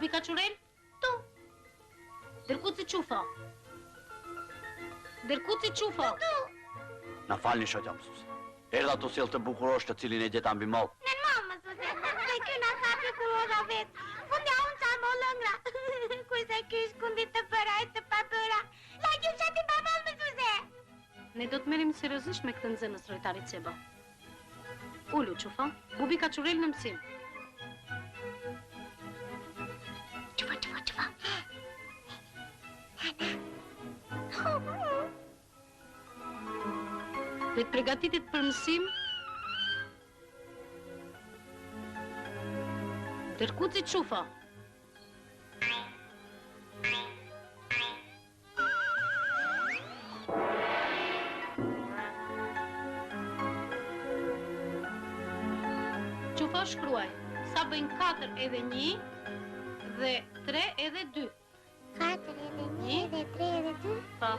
Bubi Kaçurel? Tu. Dërkuci Qufa. Dërkuci Qufa. Tu. Na falni shoqja mësues. Erdha të sjell të bukurosh të cilin e gjeta mbi mall. Në mall mësuese. Se ky na sapi kurora vet. Fundja unë qa më lëngra. Kurse ky shkundit të përaj të papëra. La ju qatin pa mall mësuese. Ne do të merrim seriozisht me këtë nxënës Rojtari Ceba. Ulu Qufa, Bubi Kaçurel në mësim. Qufa. Dhe të përgatitit për mësim Dërkuci Qufa. Qufa shkruaj, sa bëjnë 4 edhe 1 dhe 3 edhe 2. 4 edhe 1 dhe 3 edhe 2. Pa.